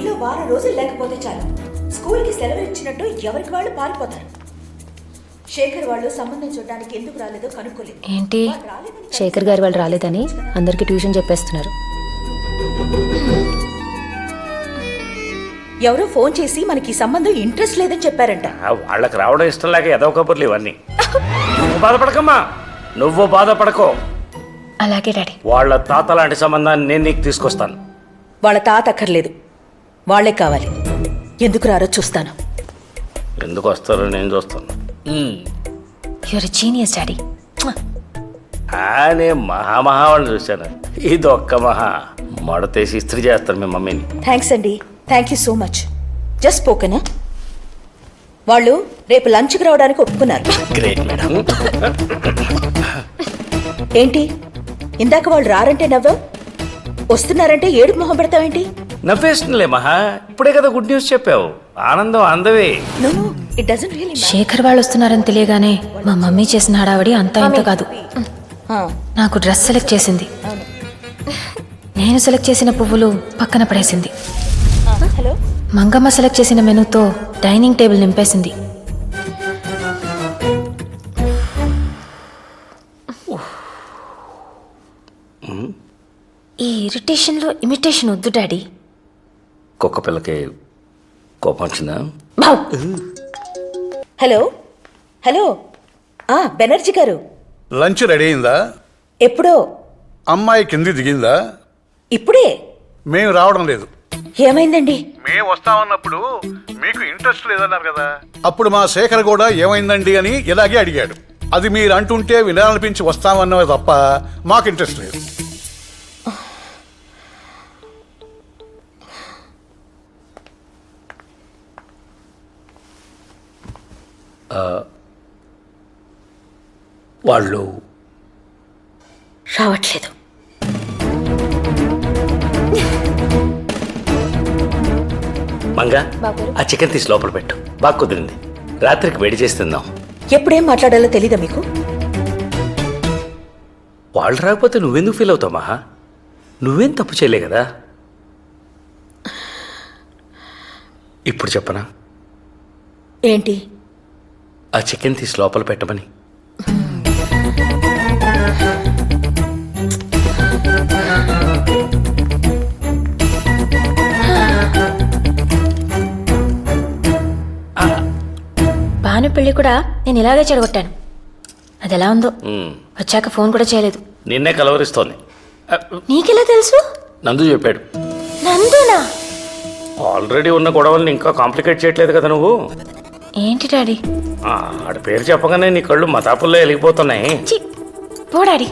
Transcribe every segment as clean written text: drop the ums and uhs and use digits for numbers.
ఇంట్లో వారం రోజులు లేకపోతే చాలు స్కూల్కి సెలవు ఇచ్చినట్టు ఎవరికి వాళ్ళు పారిపోతారు. శేఖర్ వాళ్ళు సంబంధం చూడడానికి ఎందుకు రాలేదో కనుక్కోలేదు. ఏంటి శేఖర్ గారు వాళ్ళు రాలేదని అందరికి ట్యూషన్ చెప్పేస్తున్నారు. ఎవరో ఫోన్ చేసి మనకి సంబంధం ఇంట్రెస్ట్ లేదని చెప్పారంట. వాళ్ళకి రావడం ఇష్టం లేక ఏదో కబుర్లు ఇవన్నీ. నువ్వు బాధపడకమ్మా, నువ్వు బాధపడకో. అలాగే డాడీ. వాళ్ళ తాత లాంటి సంబంధాన్ని నేను నీకు తీసుకొస్తాను. వాళ్ళ తాత అక్కర్లేదు, వాళ్లే కావాలి. ఎందుకు రారో చూస్తాను. ఎందుకు వస్తారో నేను చూస్తాను. Your genius daddy. నేను మహా వాళ్ళని చూశాను. ఇది ఒక్క మహా మడతేసి ఇస్త్రీ చేస్తాను మీ మమ్మీని. థ్యాంక్స్ అండి, thank you so much. Just స్పోకెనా? వాళ్ళు రేపు లంచ్కి రావడానికి ఒప్పుకున్నారు. Great madam. ఏంటి ఇందాక వాళ్ళు రారంటే నవ్వావు, వస్తున్నారంటే ఏడుపు మొహం పెడతావేంటి? నవ్వేస్తుందిలే మహా, ఇప్పుడే కదా గుడ్ న్యూస్ చెప్పావు. ఆనందం అందవే. No it doesn't really matter. Shekhar వాళ్ళు వస్తున్నారని తెలియగానే మా మమ్మీ చేసిన హడావడి అంతా ఇంత కాదు. నాకు డ్రెస్ సెలెక్ట్ చేసింది, నేను సెలెక్ట్ చేసిన పువ్వులు పక్కన పడేసింది. హలో, మంగమ్మ సెలెక్ట్ చేసిన మెనూతో డైనింగ్ టేబుల్ నింపేసింది. ఈ ఇరిటేషన్లో ఇమిటేషన్ వద్దు డాడీ. కుక్క పిల్లకి కోపం వచ్చిందా? హలో హలో, బెనర్జీ గారు. లంచ్ రెడీ అయిందా? ఎప్పుడో. అమ్మాయి కింది దిగిందా? ఇప్పుడే. మేము రావడం లేదు. ఏమైందండి? మేము వస్తామన్నప్పుడు మీకు ఇంట్రెస్ట్ లేదన్నారు కదా. అప్పుడు మా శేఖర్ కూడా ఏమైందండి అని ఇలాగే అడిగాడు. అది మీరు అంటుంటే వినాలనిపించి వస్తామన్నవే తప్ప మాకు ఇంట్రెస్ట్ లేదు. వాళ్ళు రావట్లేదు. మంగా, ఆ చికెన్ తీసి లోపల పెట్టు. బాగా కుదిరింది. రాత్రికి వేడి చేసి తిందాం. ఎప్పుడేం మాట్లాడాలో తెలీదా మీకు? వాళ్ళు రాకపోతే నువ్వెందుకు ఫీల్ అవుతావు మహా? నువ్వేం తప్పు చేయలే కదా. ఇప్పుడు చెప్పనా? ఏంటి? ఆ చికెన్ తీసి లోపల పెట్టమని. భాను పెళ్లి కూడా నేను ఇలాగే చెడగొట్టాను. అది ఎలా ఉందో. వచ్చాక ఫోన్ కూడా చేయలేదు. నిన్నే కలవరిస్తోంది. నీకెలా తెలుసు? నందు చెప్పాడు. నందునా? ఆల్రెడీ ఉన్న గొడవల్ని ఇంకా కాంప్లికేట్ చేయట్లేదు కదా నువ్వు. ఏంటి డాడీ? ఆడ పేరు చెప్పగానే నీ కళ్ళు మతాపుల్లో వెలిగిపోతున్నాయి. పో డాడీ.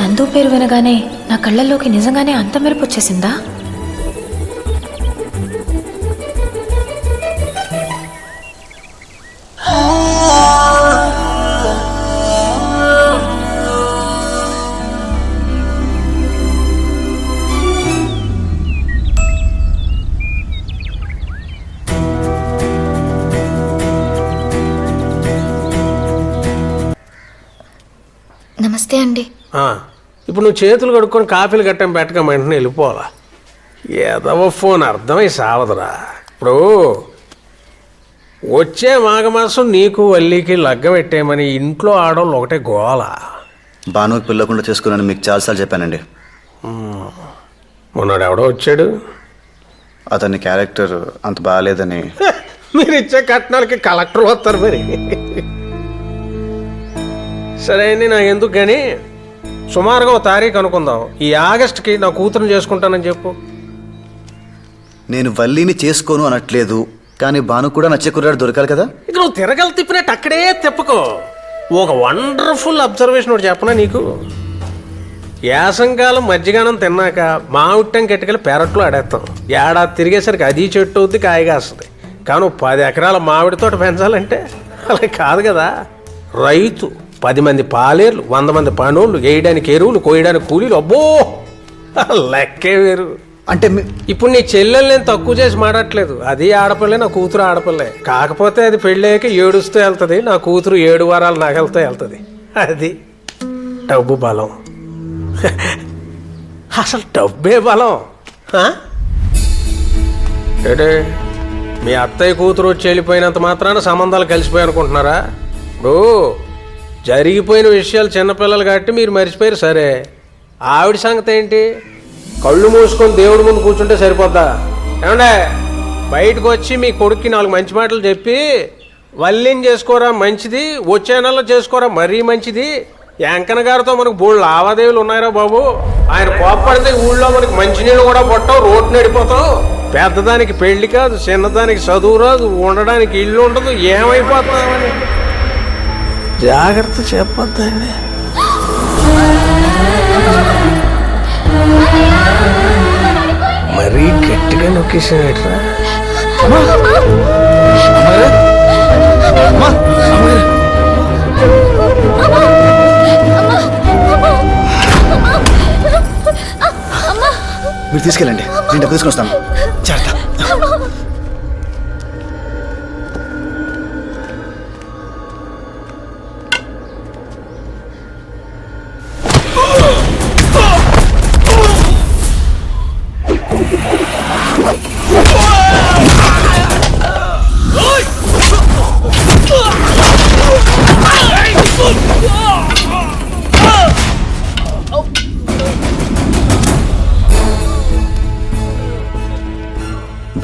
నందు పేరు వినగానే నా కళ్ళల్లోకి నిజంగానే అంత మెరుపు వచ్చేసిందా? నమస్తే అండి. ఇప్పుడు నువ్వు చేతులు కడుక్కొని కాఫీలు గట్టం పెట్టక వెంటనే వెళ్ళిపోవాలా? ఏదవ ఫోన్ అర్థమై సావదురా. ఇప్పుడు వచ్చే మాఘమాసం నీకు వల్లికి లగ్గ పెట్టేయమని ఇంట్లో ఆడవాళ్ళు ఒకటే గోల. భానుకి పిల్లకుండా చేసుకున్నాను మీకు చాలాసార్లు చెప్పానండి. మొన్నడు ఎవడో వచ్చాడు, అతని క్యారెక్టర్ అంత బాగాలేదని. మీరు ఇచ్చే కట్నాలకి కలెక్టర్ వస్తారు మరి. సరే అండి, నాకు ఎందుకు కానీ సుమారుగా ఓ తారీఖు అనుకుందాం. ఈ ఆగస్టుకి నా కూతురుని చేసుకుంటానని చెప్పు. నేను వల్లిని చేసుకోను అనట్లేదు, కానీ భాను కూడా నచ్చే కుర్రాడు దొరకాలి కదా. ఇక నువ్వు తిరగలు తిప్పినట్టు అక్కడే తిప్పకో. ఒక వండర్ఫుల్ అబ్జర్వేషన్ ఒకటి చెప్పనా నీకు. యాసంకాలం మజ్జిగానం తిన్నాక మామిట్టం కెట్టుకెళ్ళి పెరట్లో ఆడేస్తాం. ఏడాది తిరిగేసరికి అది చెట్టు అవుద్ది, కాయగా వస్తుంది. కానీ 10 ఎకరాల మామిడి తోట పెంచాలంటే అలా కాదు కదా. రైతు 10 మంది పాలేర్లు, 100 మంది పనోళ్ళు, వేయడానికి ఎరువులు, కోయడానికి కూలీలు, అబ్బో లెక్కే వేరు. అంటే ఇప్పుడు నీ చెల్లెలు నేను తక్కువ చేసి మాడట్లేదు. అది ఆడపిల్లే, నా కూతురు ఆడపిల్లే. కాకపోతే అది పెళ్ళాక ఏడుస్తూ వెళ్తుంది, నా కూతురు 7 వారాలు నగలతో వెళ్తుంది. అది డబ్బు బలం. అసలు డబ్బే బలం. ఏడే మీ అత్తయ్య కూతురు వచ్చి వెళ్ళిపోయినంత మాత్రాన సంబంధాలు కలిసిపోయి అనుకుంటున్నారా? ఇప్పుడు జరిగిపోయిన విషయాలు చిన్నపిల్లలు కాబట్టి మీరు మర్చిపోయారు సరే, ఆవిడ సంగతి ఏంటి? కళ్ళు మూసుకొని దేవుడి ముందు కూర్చుంటే సరిపోద్దా? ఏమండే బయటకు వచ్చి మీ కొడుక్కి 4 మంచి మాటలు చెప్పి వల్లిని చేసుకోరా మంచిది, వచ్చే నెలలో చేసుకోరా మరీ మంచిది. వెంకన్న గారితో మనకు బోళ్ళు లావాదేవీలు ఉన్నాయరా బాబు. ఆయన కోప్పడితే ఊళ్ళో మనకి మంచినీళ్ళు కూడా పట్టవు, రోడ్డు నడిపోతావు. పెద్దదానికి పెళ్లి కాదు, చిన్నదానికి చదువు రాదు, ఉండడానికి ఇల్లు ఉండదు, ఏమైపోతున్నామని జాగ్రత్త చెప్పొద్దండి. మరీ గట్టిగా నొక్కేసాడరా. మీరు తీసుకెళ్ళండి, నేను డబ్బు తీసుకొని వస్తాను. జాగ్రత్త.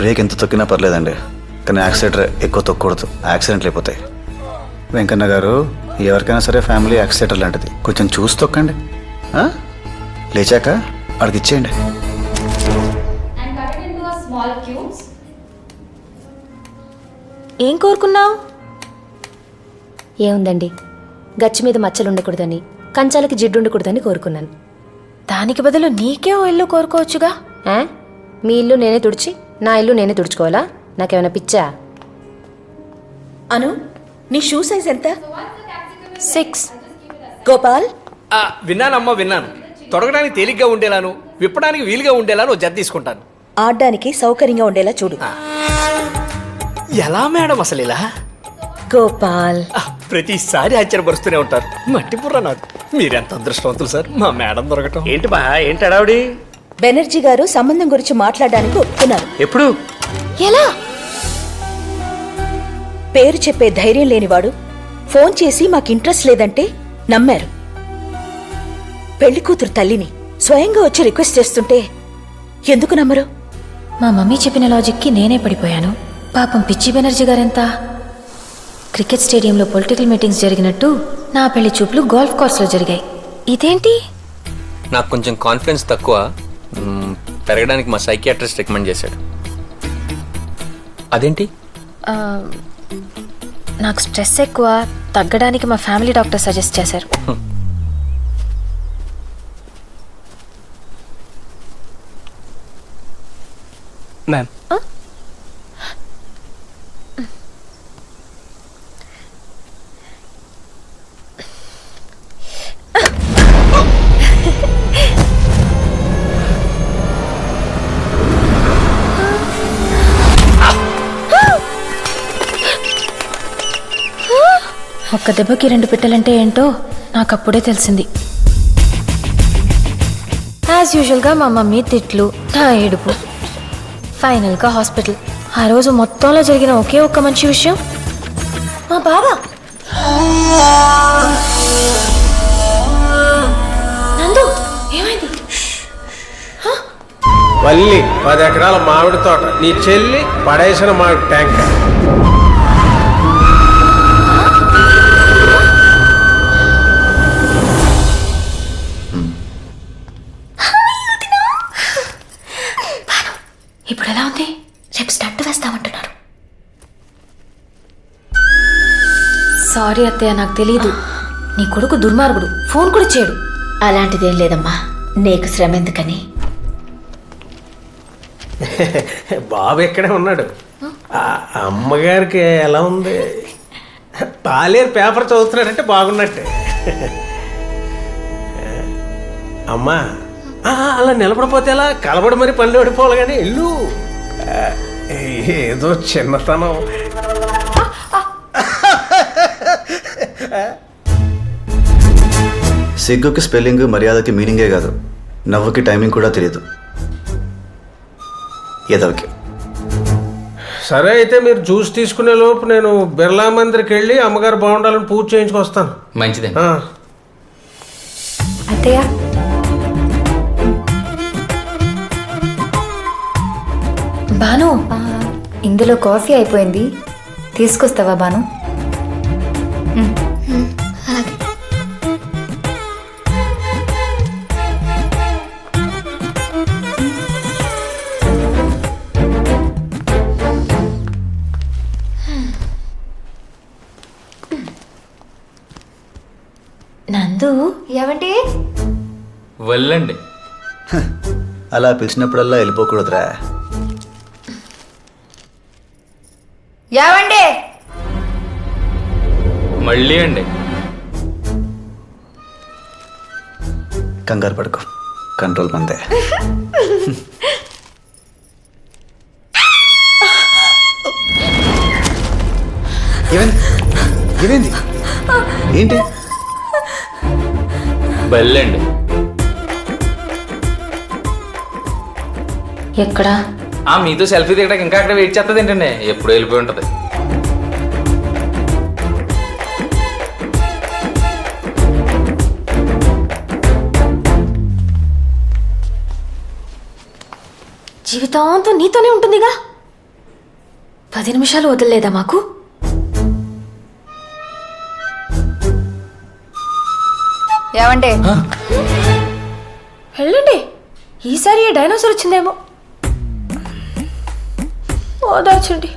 బ్రేక్ ఎంత తొక్కినా పర్లేదండి, కానీ యాక్సిలేటర్ ఎక్కువ తొక్కకూడదు, యాక్సిడెంట్లు అయిపోతాయి. వెంకన్న గారు, ఎవరికైనా సరే ఫ్యామిలీ యాక్సిలేటర్ లాంటిది, కొంచెం చూసి తొక్కండి. లేచాక అడిగి ఇచ్చేయండి. ఏం కోరుకున్నావు? ఏముందండి, గచ్చి మీద మచ్చలు ఉండకూడదని, కంచాలకి జిడ్డు ఉండకూడదని కోరుకున్నాను. దానికి బదులు నీకే ఓ ఇల్లు కోరుకోవచ్చుగా. మీ ఇల్లు నేనే తుడిచి నా ఇల్లు నేనే తుడుచుకోవాలా? నాకేమైనా పిచ్చా? అను, నీ షూ సైజ్ ఎంత? 6. గోపాల్, విన్నానమ్మా విన్నాను. తొడగడానికి తేలిగ్గా ఉండేలాను, విప్పడానికి వీలుగా ఉండేలాను జత తీసుకుంటాను. ఆడడానికి సౌకర్యంగా ఉండేలా చూడు. ఎలా మేడం అసలు ఇలా? గోపాల్, ప్రతిసారి ఆశ్చర్యపరుస్తూనే ఉంటారు. మట్టి బుర్ర నాకు. మీరెంత అదృష్టవంతులు సార్, మా మేడం దొరకటం. ఏంటి బా, ఏంటి అడావిడి? బెనర్జీ గారు సంబంధం గురించి మాట్లాడడానికి ఒప్పుకున్నారు. ఎప్పుడు? ఎలా? పేరు చెప్పే ధైర్యం లేనివాడు ఫోన్ చేసి మాకు ఇంట్రెస్ట్ లేదంటే నమ్మారు. పెళ్లి కూతురు తల్లిని స్వయంగా వచ్చి రిక్వెస్ట్ చేస్తుంటే ఎందుకు నమ్మరు? మా మమ్మీ చెప్పిన లాజిక్కి నేనే పడిపోయాను. పాపం పిచ్చి బెనర్జీ గారెంత. క్రికెట్ స్టేడియంలో పొలిటికల్ మీటింగ్స్ జరిగినట్టు నా పెళ్లి చూపులు గోల్ఫ్ కోర్స్లో జరిగాయి. ఇదేంటి? నాకు కొంచెం కాన్ఫిడెన్స్ తక్కువ, పెరగడానికి మా సైకియాట్రిస్ట్ రికమెండ్ చేశాడు. అదేంటి? నాకు స్ట్రెస్ ఎక్కువ, తగ్గడానికి మా ఫ్యామిలీ డాక్టర్ సజెస్ట్ చేశారు. మ్యామ్, ఒక్క దెబ్బకి 2 పిట్టలంటే ఏంటో నాకు అప్పుడే తెలిసింది. యాజ్ యూజువల్గా మా మమ్మీ తిట్లు, నా ఏడుపు, ఫైనల్గా హాస్పిటల్. ఆ రోజు మొత్తంలో జరిగిన ఒకే ఒక్క మంచి విషయం, మా బాబా నందు. ఏమైంది? వల్లి 10 ఎకరాల మామిడి తోట, నీ చెల్లి పడేసిన మామిడి ట్యాంక్. ఇప్పుడు ఎలా ఉంది? రేపు స్టంట్ వేస్తామంటున్నారు. సారీ అత్తయ్య, నాకు తెలియదు. నీ కొడుకు దుర్మార్గుడు, ఫోన్ కూడా చేయడు. అలాంటిదేం లేదమ్మా, నీకు శ్రమ ఎందుకని. బాబు ఎక్కడే ఉన్నాడు. అమ్మగారికి ఎలా ఉంది? పాలేరు పేపర్ చదువుతున్నాడంటే బాగున్నట్టే. అమ్మా, అలా నిలబడిపోతే ఎలా? కలబడి మరి పనులు పడిపోవాలి కానీ ఇల్లు ఏదో చిన్నతనం. సిగ్గుకి స్పెల్లింగ్ మర్యాదకి మీనింగే కాదు, నవ్వుకి టైమింగ్ కూడా తెలియదు. ఏదోకి సరే అయితే మీరు జ్యూస్ తీసుకునే లోపు నేను బిర్లా మందిర్కి వెళ్ళి అమ్మగారు బాగుండాలని పూజ చేయించుకొస్తాను. మంచిదండి. అత్తయ్య బాను, ఇందులో కాఫీ అయిపోయింది, తీసుకొస్తావా బాను? నందు, ఏమండి? వెళ్ళండి. అలా పిలిచినప్పుడల్లా వెళ్ళిపోకూడదురా. ఏమండి? మళ్ళీ అండి. కంగారు పడుకో, కంట్రోల్ మందే. ఏమైంది? ఏంటి? వెళ్ళండి. ఎక్కడా? మీతో సెల్ఫీ దిగడానికి ఇంకా అక్కడ వెయిట్ చేస్తుంది ఏంటండి? ఎప్పుడు వెళ్ళిపోయి ఉంటుంది. జీవితాంతం నీతోనే ఉంటుందిగా. 10 నిమిషాలు వదిలేదా మాకు? ఏమండి? వెళ్ళండి. ఈసారి ఏ డైనోసార్ వచ్చిందేమో. ఓదార్చండి.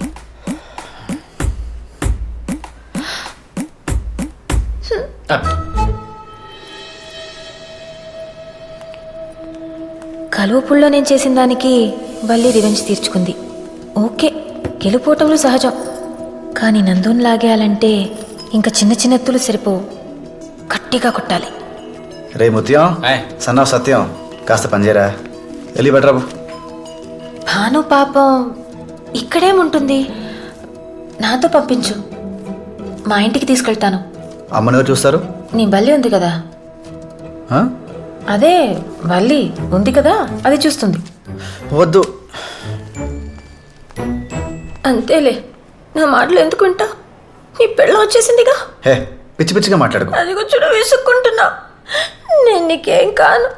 కలువపుల్లో నేను చేసిన దానికి బల్లి రివెంజ్ తీర్చుకుంది. ఓకే, గెలుపోవటంలో సహజం. కానీ నందుని లాగేయాలంటే ఇంకా చిన్న చిన్న ఎత్తులు సరిపోవు, గట్టిగా కొట్టాలి. రే ముత్యం, సన్నా సత్యం, కాస్త పనిచేయరా. వెళ్ళి బెటరాబు. భాను పాపం ఇక్కడేముంటుంది, నాతో పంపించు, మా ఇంటికి తీసుకెళ్తాను. అమ్మని చూస్తారు? నీ బల్లి ఉంది కదా, ఆ? అదే బల్లి ఉంది కదా, అది చూస్తుంది. వద్దు. అంతేలే, నా మాటలు ఎందుకు వింటా? నీ పెళ్ళం వచ్చేసిందిగా. హే, పిచ్చి పిచ్చిగా మాట్లాడుకో. అది కూడా విసుక్కుంటున్నా. నేను నీకేం కాను.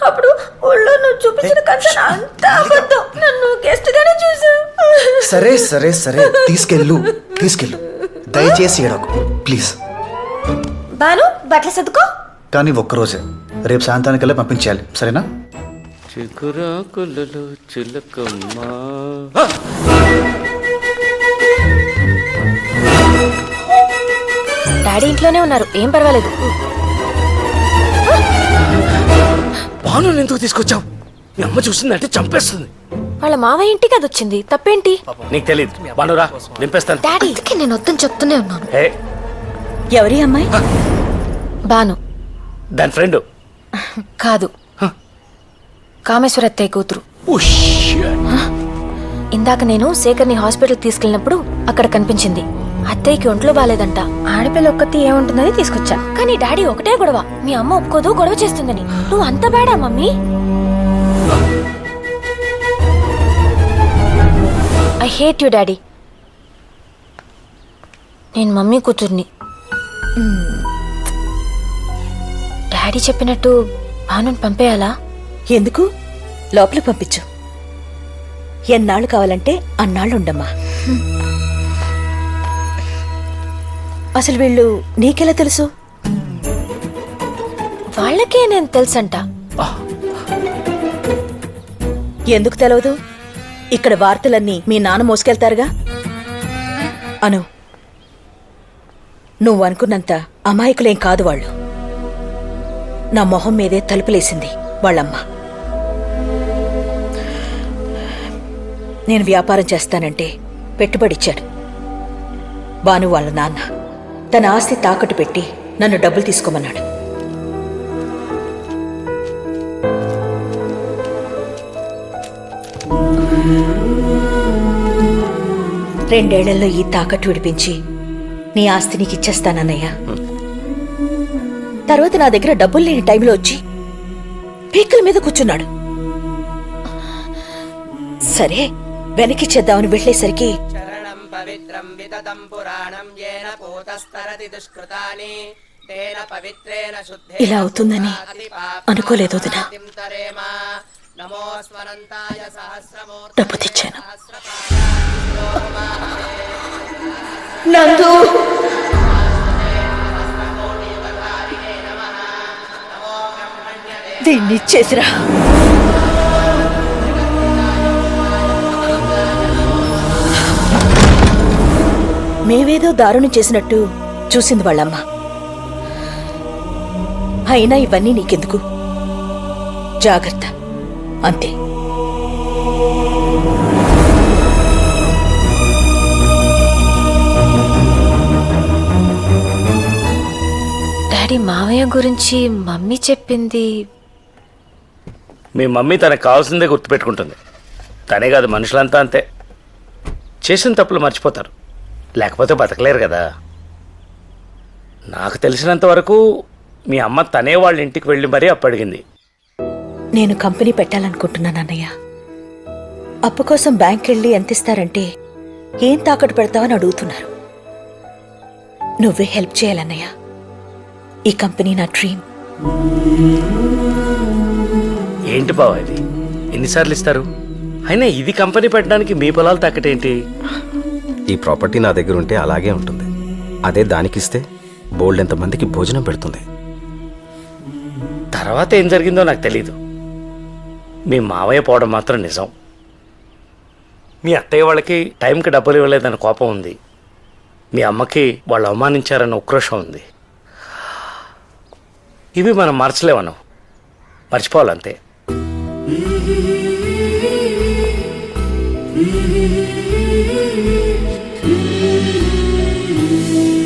అప్పుడు ఊళ్ళో నువ్వు చూపించిన కథ అంతా అబద్ధం. నన్ను గెస్ట్ గానే చూసావు. సరే సరే సరే, తీసుకెళ్ళు. దయచేసి ఏడకు ప్లీజ్. బాను, బట్టలు సర్దుకో. కానీ ఒక్కరోజే, రేపు సాయంత్రానికల్లా పంపించేయాలి, సరేనా? చిగురాకులలో చిలకమ్మ. డాడీ ఇంట్లోనే ఉన్నారు, ఏం పర్వాలేదు. బాను ఎందుకు తీసుకొచ్చావు? మీ అమ్మ చూసిందంటే చంపేస్తుంది. వాళ్ళ మావయ్య ఇంటికి అది వచ్చింది, తప్పేంటి? నీకు తెలియదు. బానురా, నింపేస్తాను. డాడీ, నేను వద్దని చెప్తూనే ఉన్నాను. ఎవరి అమ్మాయి? బాను. దాని ఫ్రెండ్ కాదు, కామేశ్వర అత్తయ్య కూతురు. ఇందాక నేను శేఖర్ని హాస్పిటల్ తీసుకెళ్ళినప్పుడు అక్కడ కనిపించింది. అత్తయ్యకి ఒంట్లో బాలేదంట, ఆడపిల్ల ఒక్కతి ఏముంటుందని తీసుకొచ్చా. కానీ డాడీ ఒకటే గొడవ, మీ అమ్మ ఒప్పుకోదు, గొడవ చేస్తుందని. నువ్వు అంత బేడా mummy? I hate you daddy. నేను మమ్మీ కూతుర్ని. డాడీ చెప్పినట్టు భానుని పంపేయాలా? ఎందుకు? లోపల పంపించు. ఎన్నాళ్ళు కావాలంటే అన్నాళ్ళు ఉండమ్మా. అసలు వీళ్ళు నీకెలా తెలుసు? వాళ్ళకే నేను తెలుసంట. ఎందుకు తెలవదు? ఇక్కడ వార్తలన్నీ మీ నాన్న మోసుకెళ్తారుగా. అను, నువ్వు అనుకున్నంత అమాయకులేం కాదు వాళ్ళు. నా మొహం మీదే తలుపులేసింది వాళ్ళమ్మ. నేను వ్యాపారం చేస్తానంటే పెట్టుబడిచ్చాడు బాను వాళ్ళ నాన్న. తన ఆస్తి తాకట్టు పెట్టి నన్ను డబ్బులు తీసుకోమన్నాడు. రెండేళ్లలో ఈ తాకట్టు విడిపించి నీ ఆస్తి నీకు ఇచ్చేస్తానన్నయ్య. తర్వాత నా దగ్గర డబ్బులు లేని టైంలో వచ్చి పీకల మీద కూర్చున్నాడు. సరే వెనకిచ్చేద్దామని వెళ్ళేసరికి ఇలా అవుతుందని అనుకోలేదు వదినా. డబ్బు తెచ్చాను. నందు, దీన్ని ఇచ్చేసిరా. మేమేదో దారుణం చేసినట్టు చూసింది వాళ్ళమ్మ. అయినా ఇవన్నీ నీకెందుకు, జాగ్రత్త అంతే. డాడీ, మావయ్య గురించి మమ్మీ చెప్పింది. మీ మమ్మీ తనకు కావాల్సిందే గుర్తుపెట్టుకుంటుంది. తనే కాదు, మనుషులంతా అంతే. చేసిన తప్పులు మర్చిపోతారు, లేకపోతే బతకలేరు కదా. నాకు తెలిసినంత వరకు మీ అమ్మ తనే వాళ్ళ ఇంటికి వెళ్ళి మరీ అప్పడిగింది. నేను కంపెనీ పెట్టాలనుకుంటున్నాను అన్నయ్య. అప్పు కోసం బ్యాంక్ వెళ్ళి ఎంత ఇస్తారంటే ఏం తాకట్టు పెడతావని అడుగుతున్నారు. నువ్వే హెల్ప్ చేయాలన్నయ్య. ఈ కంపెనీ నా డ్రీమ్. ఏంటి బావ ఇది, ఎన్నిసార్లు ఇస్తారు? అయినా ఇది కంపెనీ పెట్టడానికి మీ పొలాలు తాకటేంటి? ఈ ప్రాపర్టీ నా దగ్గర ఉంటే అలాగే ఉంటుంది. అదే దానికిస్తే బోల్డ్ ఎంతమందికి భోజనం పెడుతుంది. తర్వాత ఏం జరిగిందో నాకు తెలీదు. మీ మావయ్య పోవడం మాత్రం నిజం. మీ అత్తయ్య వాళ్ళకి టైంకి డబ్బులు ఇవ్వలేదన్న కోపం ఉంది. మీ అమ్మకి వాళ్ళు అవమానించారన్న ఉక్రోషం ఉంది. ఇవి మనం మార్చలేమను, మర్చిపోవాలంతే.